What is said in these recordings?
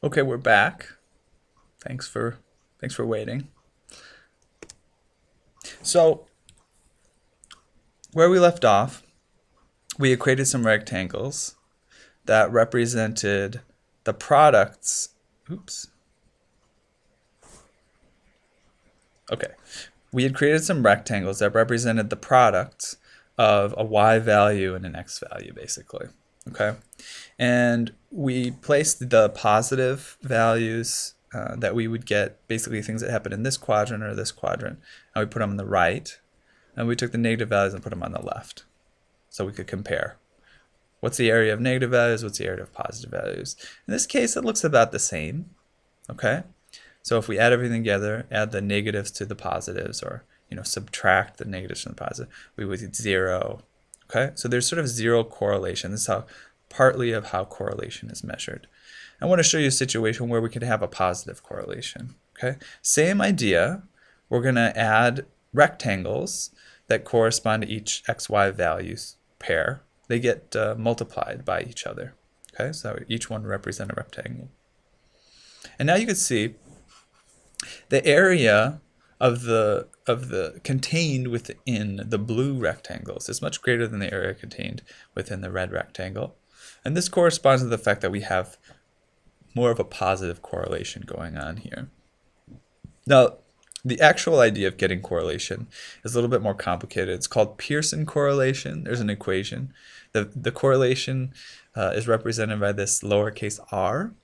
Okay, we're back. Thanks for waiting. So, where we left off, we had created some rectangles that represented the products. Oops. Okay. We had created some rectangles that represented the products of a y value and an x value, basically. Okay. And we placed the positive values that we would get, basically things that happen in this quadrant or this quadrant, and we put them on the right. And we took the negative values and put them on the left so we could compare. What's the area of negative values? What's the area of positive values? In this case, it looks about the same. Okay. So if we add everything together, add the negatives to the positives, or subtract the negatives from the positive, we would get 0. Okay, so there's sort of zero correlation. This is how partly of how correlation is measured. I want to show you a situation where we could have a positive correlation. Okay, same idea. We're going to add rectangles that correspond to each xy values pair. They get multiplied by each other. Okay, so each one represent a rectangle. And now you can see the area of the contained within the blue rectangles is much greater than the area contained within the red rectangle. And this corresponds to the fact that we have more of a positive correlation going on here. Now, the actual idea of getting correlation is a little bit more complicated. It's called Pearson correlation. There's an equation. The correlation is represented by this lowercase r.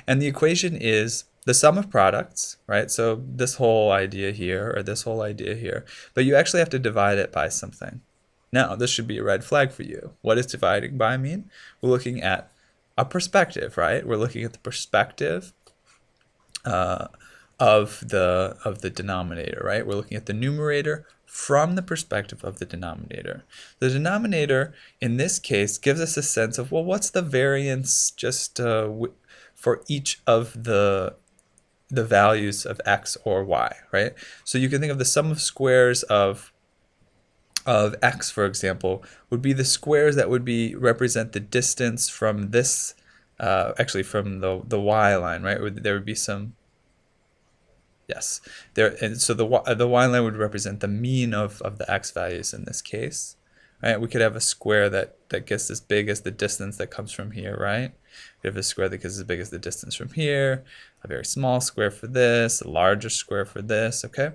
And the equation is the sum of products, right? So this whole idea here, or this whole idea here, but you actually have to divide it by something. Now, this should be a red flag for you. What does dividing by mean? We're looking at a perspective, right? We're looking at the perspective of the denominator, right? We're looking at the numerator from the perspective of the denominator. The denominator, in this case, gives us a sense of, well, what's the variance just for each of the values of x or y, right? So you can think of the sum of squares of x, for example, would be the squares that would be represent the distance from this, actually from the y line, right? There would be some, yes, there, and so the y line would represent the mean of the x values in this case, right? We could have a square that gets as big as the distance that comes from here, right? We have a square that gets as big as the distance from here, a very small square for this, a larger square for this, okay?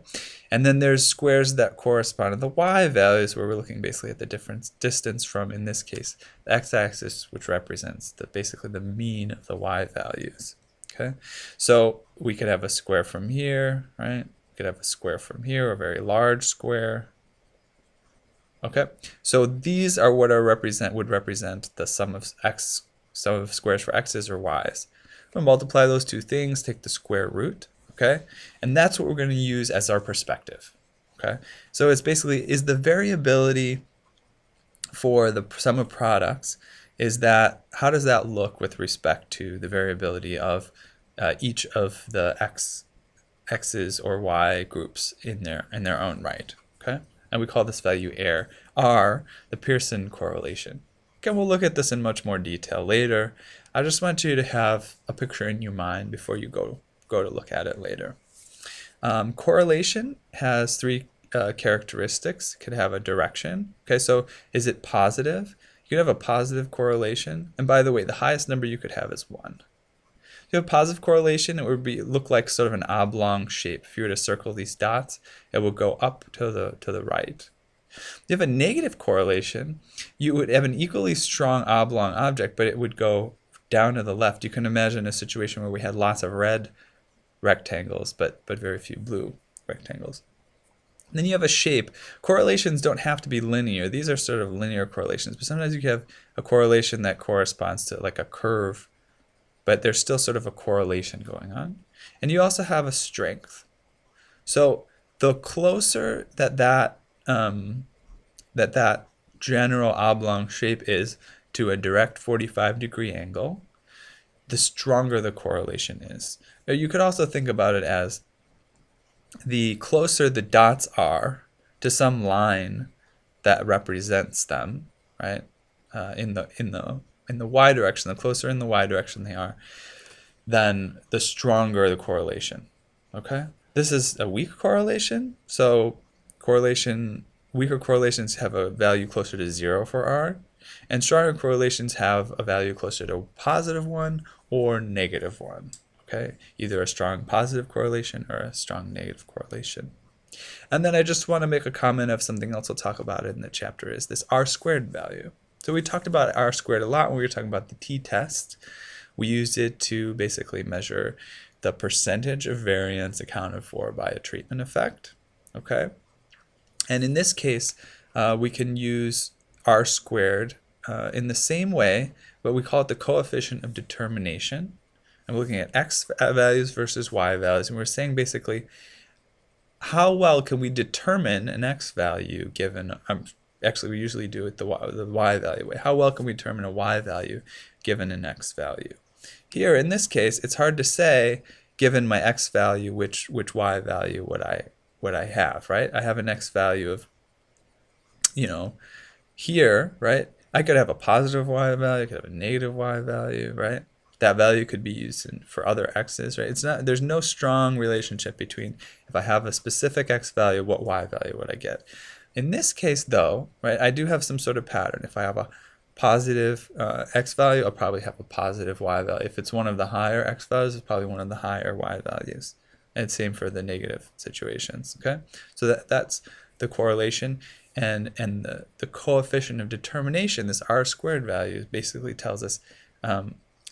And then there's squares that correspond to the y values, where we're looking basically at the difference distance from, in this case, the x-axis, which represents basically the mean of the y values, okay? So we could have a square from here, right? We could have a square from here, a very large square. Okay, so these are what would represent the sum of squares for x's or y's. We'll multiply those two things, take the square root, okay? And that's what we're going to use as our perspective, okay? So it's basically, is the variability for the sum of products, how does that look with respect to the variability of each of the x's or y groups in their own right, okay? And we call this value R, the Pearson correlation. Okay, we'll look at this in much more detail later. I just want you to have a picture in your mind before you go to look at it later. Correlation has three characteristics. It could have a direction. Okay, so is it positive? You could have a positive correlation. And by the way, the highest number you could have is 1. If you have positive correlation, it would look like sort of an oblong shape. If you were to circle these dots, it would go up to the right. If you have a negative correlation, you would have an equally strong oblong object, but it would go down to the left. You can imagine a situation where we had lots of red rectangles, but very few blue rectangles. And then you have a shape. Correlations don't have to be linear. These are sort of linear correlations, but sometimes you have a correlation that corresponds to like a curve, but there's still sort of a correlation going on. And you also have a strength. So the closer that general oblong shape is to a direct 45-degree angle, the stronger the correlation is. Now, you could also think about it as the closer the dots are to some line that represents them, right? In the y direction, the closer in the y direction they are, then the stronger the correlation. Okay? This is a weak correlation, so weaker correlations have a value closer to 0 for R, and stronger correlations have a value closer to +1 or -1. Okay? Either a strong positive correlation or a strong negative correlation. And then I just want to make a comment of something else I'll talk about in the chapter is this R² value. So we talked about R² a lot when we were talking about the t-test. We used it to basically measure the percentage of variance accounted for by a treatment effect. Okay? And in this case, we can use R² in the same way, but we call it the coefficient of determination. I'm looking at x values versus y values, and we're saying basically how well can we determine an x value given, actually we usually do it the y value way. How well can we determine a y value given an x value? Here in this case, it's hard to say given my x value which y value would I have, right? I have an x value of, here, right? I could have a positive y value, I could have a negative y value, right? That value could be used for other x's, right? There's no strong relationship between if I have a specific x value, what y value would I get? In this case, though, right, I do have some sort of pattern. If I have a positive x value, I'll probably have a positive y value. If it's one of the higher x values, it's probably one of the higher y values. And same for the negative situations, okay? So that's the correlation. And the coefficient of determination, this R² value, basically tells us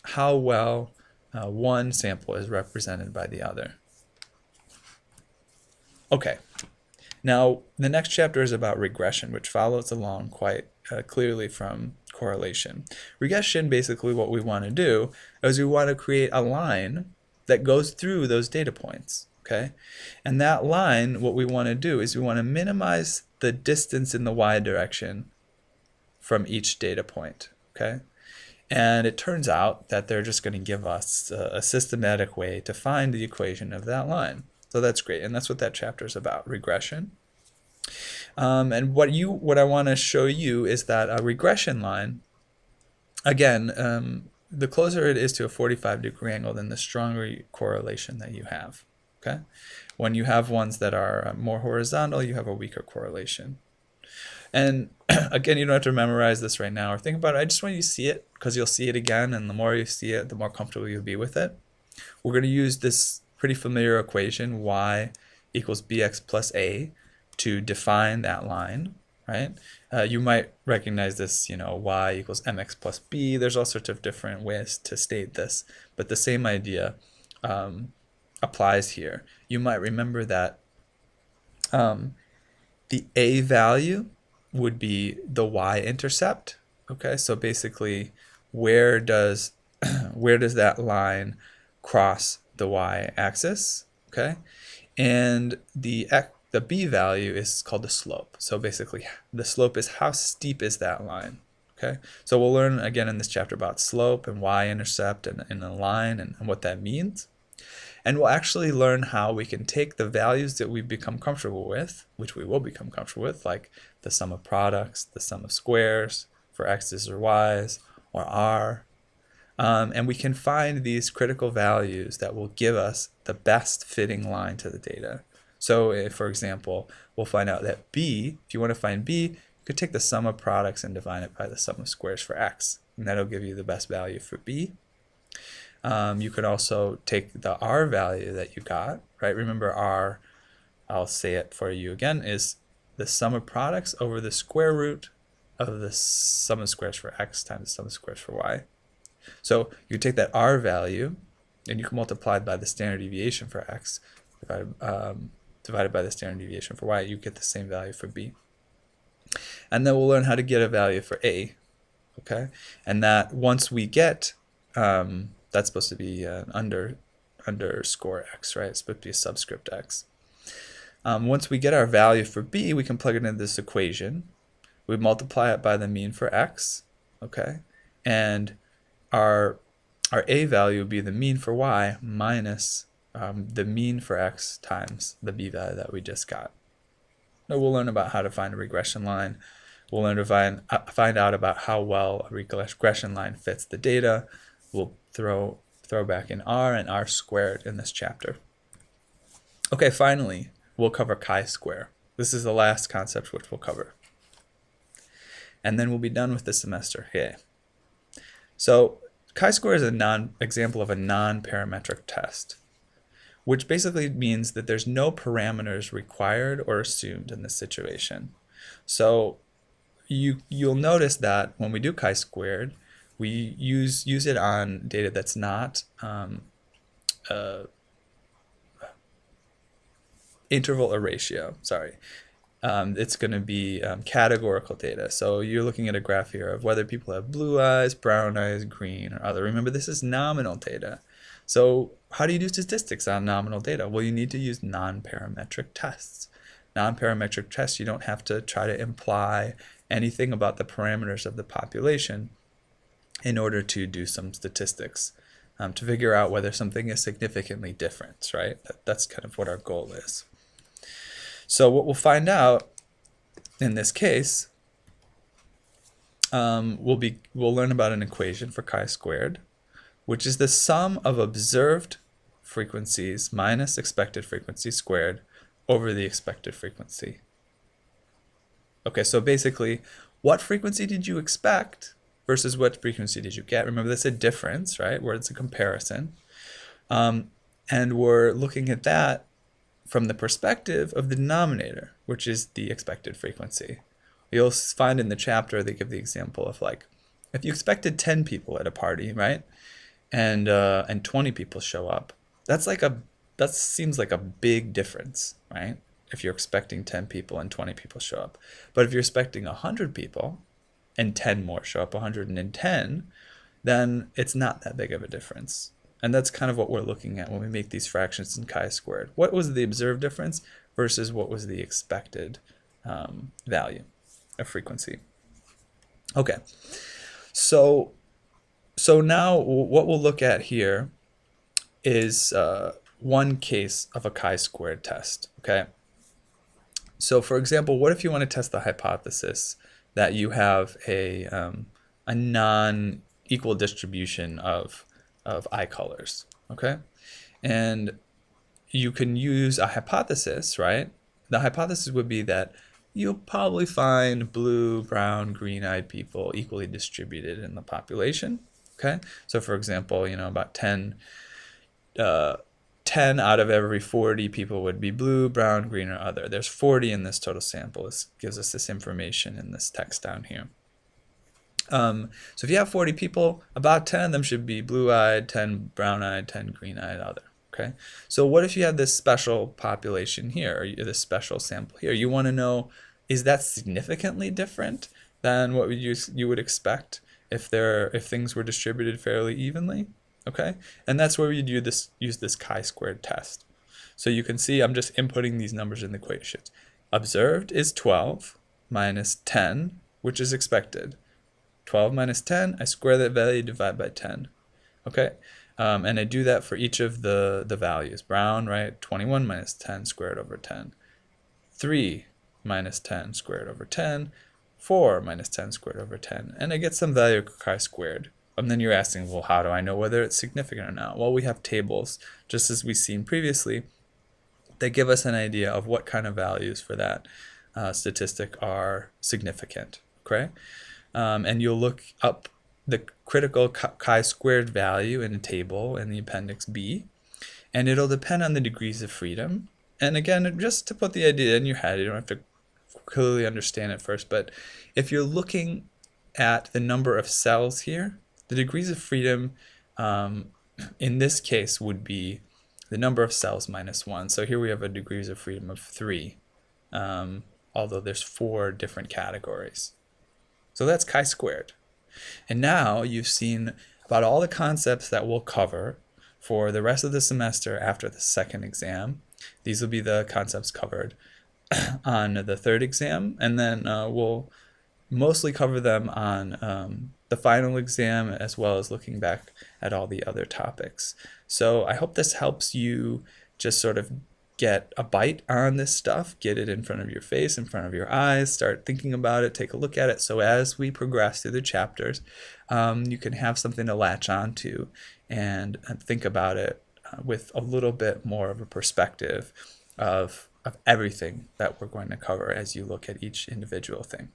how well one sample is represented by the other. Okay, now the next chapter is about regression, which follows along quite clearly from correlation. Regression, basically what we want to do is we want to create a line that goes through those data points, okay? And that line, what we want to do is we want to minimize the distance in the y direction from each data point, okay? And it turns out that they're just going to give us a systematic way to find the equation of that line. So that's great, and that's what that chapter is about, regression. And what I want to show you is that a regression line, again, the closer it is to a 45-degree angle, then the stronger correlation that you have. Okay, when you have ones that are more horizontal, you have a weaker correlation. And again, you don't have to memorize this right now or think about it. I just want you to see it because you'll see it again, and the more you see it, the more comfortable you'll be with it. We're going to use this pretty familiar equation, y equals bx plus a, to define that line, right? You might recognize this, y equals mx plus b. There's all sorts of different ways to state this, but the same idea applies here. You might remember that the a value would be the y-intercept. Okay, so basically, where does that line cross the y-axis? Okay, and the b value is called the slope. So basically, the slope is how steep is that line. Okay, so we'll learn again in this chapter about slope and y-intercept and a line and what that means. And we'll actually learn how we can take the values that we become comfortable with, which we will become comfortable with, like the sum of products, the sum of squares for x's or y's, or r, and we can find these critical values that will give us the best fitting line to the data. So if, for example, we'll find out that b, if you want to find b, you could take the sum of products and divide it by the sum of squares for x, and that'll give you the best value for b. You could also take the r value that you got, right? Remember r, I'll say it for you again, is the sum of products over the square root of the sum of squares for x times the sum of squares for y. So you take that r value and you can multiply it by the standard deviation for x divided by the standard deviation for y. You get the same value for b. And then we'll learn how to get a value for a, okay? And that once we get that's supposed to be underscore x, right? It's supposed to be a subscript x. Once we get our value for b, we can plug it into this equation. We multiply it by the mean for x, okay? And our a value would be the mean for y minus the mean for x times the b value that we just got. Now we'll learn about how to find a regression line. We'll learn to find out about how well a regression line fits the data. We'll throw throw back in r and r squared in this chapter. Okay, finally, we'll cover chi-square. This is the last concept which we'll cover. And then we'll be done with the semester. Okay. So chi-square is an example of a non-parametric test, which basically means that there's no parameters required or assumed in this situation. So you'll notice that when we do chi-squared, we use it on data that's not interval or ratio, sorry. It's going to be categorical data. So you're looking at a graph here of whether people have blue eyes, brown eyes, green, or other. Remember, this is nominal data. So how do you do statistics on nominal data? Well, you need to use non-parametric tests. Non-parametric tests, you don't have to try to imply anything about the parameters of the population in order to do some statistics, to figure out whether something is significantly different, right? That's kind of what our goal is. So what we'll find out in this case, we'll learn about an equation for chi-squared, which is the sum of observed frequencies minus expected frequency squared over the expected frequency. Okay, so basically, what frequency did you expect versus what frequency did you get? Remember, that's a difference, right, where it's a comparison. And we're looking at that from the perspective of the denominator, which is the expected frequency. You'll find in the chapter they give the example of, like, if you expected 10 people at a party, right, and 20 people show up, that seems like a big difference, right? If you're expecting 10 people and 20 people show up. But if you're expecting 100 people and 10 more show up, 110, then it's not that big of a difference. And that's kind of what we're looking at when we make these fractions in chi-squared. What was the observed difference versus what was the expected value of frequency? Okay, so now what we'll look at here is one case of a chi-squared test, okay? So for example, what if you want to test the hypothesis that you have a non-equal distribution of eye colors, okay? And you can use a hypothesis, right? The hypothesis would be that you'll probably find blue, brown, green-eyed people equally distributed in the population, okay? So for example, about 10 out of every 40 people would be blue, brown, green, or other. There's 40 in this total sample. This gives us this information in this text down here. So if you have 40 people, about 10 of them should be blue-eyed, 10 brown-eyed, 10 green-eyed, other. Okay. So what if you have this special population here, or this special sample here? You want to know, is that significantly different than what you would expect if things were distributed fairly evenly? Okay, and that's where we use this chi-squared test. So you can see I'm just inputting these numbers in the equations. Observed is 12 minus 10, which is expected. 12 minus 10, I square that value, divide by 10. Okay, and I do that for each of the values. Brown, right, 21 minus 10 squared over 10. 3 minus 10 squared over 10. 4 minus 10 squared over 10. And I get some value of chi-squared. And then you're asking, well, how do I know whether it's significant or not? Well, we have tables, just as we've seen previously, that give us an idea of what kind of values for that statistic are significant, okay? And you'll look up the critical chi-squared value in a table in the appendix B, and it'll depend on the degrees of freedom. And again, just to put the idea in your head, you don't have to clearly understand it first, but if you're looking at the number of cells here, the degrees of freedom in this case would be the number of cells minus 1. So here we have a degrees of freedom of 3, although there's 4 different categories. So that's chi-squared. And now you've seen about all the concepts that we'll cover for the rest of the semester after the second exam. These will be the concepts covered on the third exam, and then we'll mostly cover them on the final exam, as well as looking back at all the other topics. So I hope this helps you just sort of get a bite on this stuff, get it in front of your face, in front of your eyes, start thinking about it, take a look at it. So as we progress through the chapters, you can have something to latch on to and think about it with a little bit more of a perspective of everything that we're going to cover as you look at each individual thing.